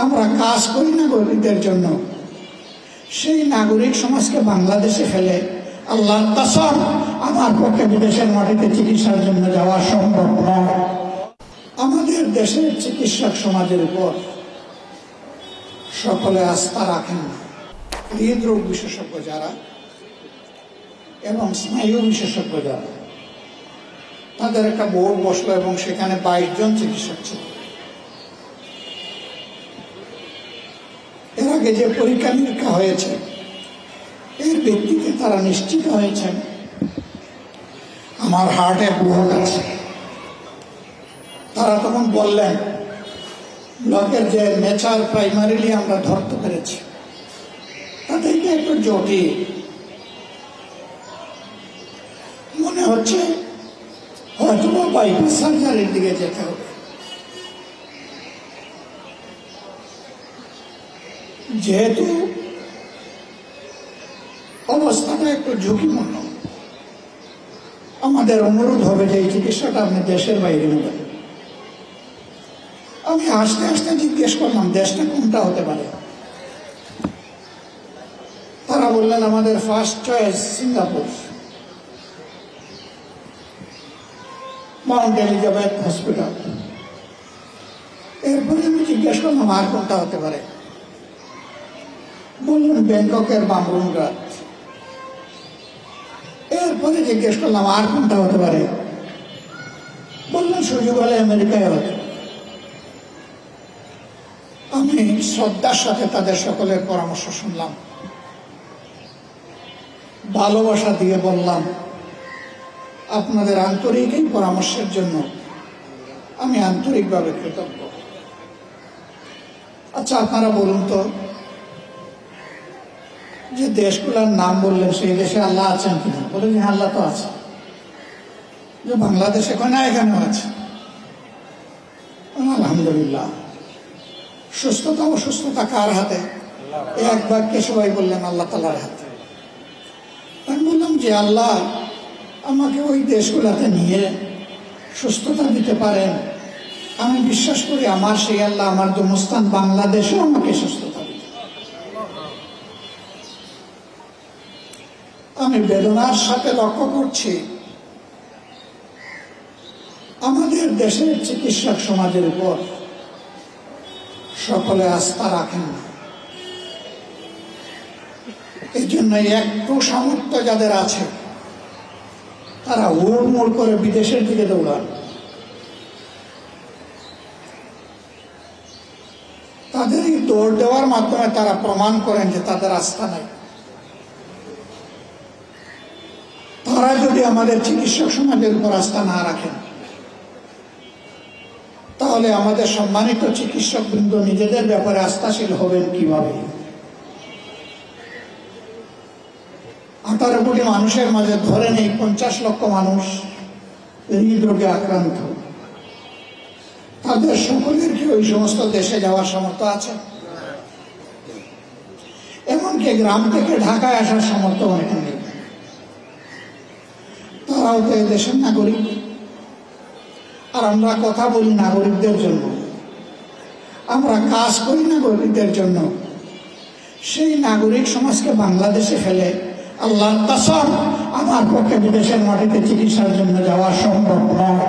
আমরা কাজ করি নাগরিকদের জন্য, সেই নাগরিক সমাজকে বাংলাদেশে ফেলে আল্লাহর কসম আমার পক্ষে বিদেশের মাটিতে চিকিৎসার জন্য যাওয়া সম্ভব নয়। আমাদের দেশের চিকিৎসক সমাজের উপর সকলে আস্থা রাখেন না। হৃদরোগ বিশেষজ্ঞ যারা এবং স্নায়ু বিশেষজ্ঞ যারা, তাদের একটা বোর্ড বসলো এবং সেখানে 22 জন চিকিৎসক ছিল। এর আগে যে পরীক্ষা নিরীক্ষা হয়েছে এর ভিত্তিতে তারা নিশ্চিত হয়েছেন আমার হার্টে ব্লক আছে। তারা তখন বললেন ব্লকের যে নেচার প্রাইমারিলি আমরা ধরতে পেরেছি তাদেরকে একটু জটিল মনে হচ্ছে, হয়তো বাইপাস সার্জারির দিকে যেতে হবে। যেহেতু অবস্থাটা একটু ঝুঁকিপূর্ণ, আমাদের অনুরোধ হবে যে এই চিকিৎসাটা আপনি দেশের বাইরে নেবেন। আমি আস্তে আস্তে জিজ্ঞেস করলাম দেশটা কোনটা হতে পারে। তারা বললেন আমাদের first choice Singapore, Mount Elizabeth hospital. এরপরে আমি জিজ্ঞেস করলাম আর কোনটা হতে পারে। বললেন ব্যাংককের বামরুনঘাট। এরপরে জিজ্ঞেস করলাম আর কোনটা হতে পারে। বললেন সুযোগ হলে আমেরিকায় হবে। আমি শ্রদ্ধার সাথে তাদের সকলের পরামর্শ শুনলাম, ভালোবাসা দিয়ে বললাম আপনাদের আন্তরিক এই পরামর্শের জন্য আমি আন্তরিকভাবে কৃতজ্ঞ। আচ্ছা আপনারা বলুন তো, যে দেশগুলোর নাম বললেন সেই দেশে আল্লাহ আছেন কিনা? বলে যে আল্লাহ তো আছে। যে বাংলাদেশ এখানে এখানেও আছে, আলহামদুলিল্লাহ। সুস্থতা অসুস্থতা কার হাতে? এক বাক্যে সবাই বললেন আল্লাহ তাআলার হাতে। আমি বললাম যে আল্লাহ আমাকে ওই দেশগুলোতে নিয়ে সুস্থতা দিতে পারেন, আমি বিশ্বাস করি আমার সেই আল্লাহ আমার জন্মস্থান বাংলাদেশেও আমাকে সুস্থতা দিতে। আমি বেদনার সাথে লক্ষ্য করছি আমাদের দেশের চিকিৎসক সমাজের উপর সকলে আস্থা রাখেন না। এই জন্য একটু সামর্থ্য যাদের আছে তারা হুড়মুড় করে বিদেশের দিকে দৌড়ান। তাদের এই দৌড় দেওয়ার মাধ্যমে তারা প্রমাণ করেন যে তাদের আস্থা নাই। তারা যদি আমাদের চিকিৎসক সমাজের উপর আস্থা না রাখেন তাহলে আমাদের সম্মানিত চিকিৎসক বৃন্দ নিজেদের ব্যাপারে আস্থাশীল হবেন কিভাবে? 18 কোটি মানুষের মাঝে ধরে নেই 50 লক্ষ মানুষ হৃদরোগে আক্রান্ত। তাদের সকলের কি ওই সমস্ত দেশে যাওয়ার সামর্থ্য আছে? এমনকি গ্রাম থেকে ঢাকায় আসার সামর্থ্য অনেকে নেই। তারাও তো দেশের নাগরিক। আর আমরা কথা বলি নাগরিকদের জন্য, আমরা কাজ করি নাগরিকদের জন্য, সেই নাগরিক সমাজকে বাংলাদেশে ফেলে আল্লাহর কসম আমার পক্ষে বিদেশের মাটিতে চিকিৎসার জন্য যাওয়া সম্ভব নয়।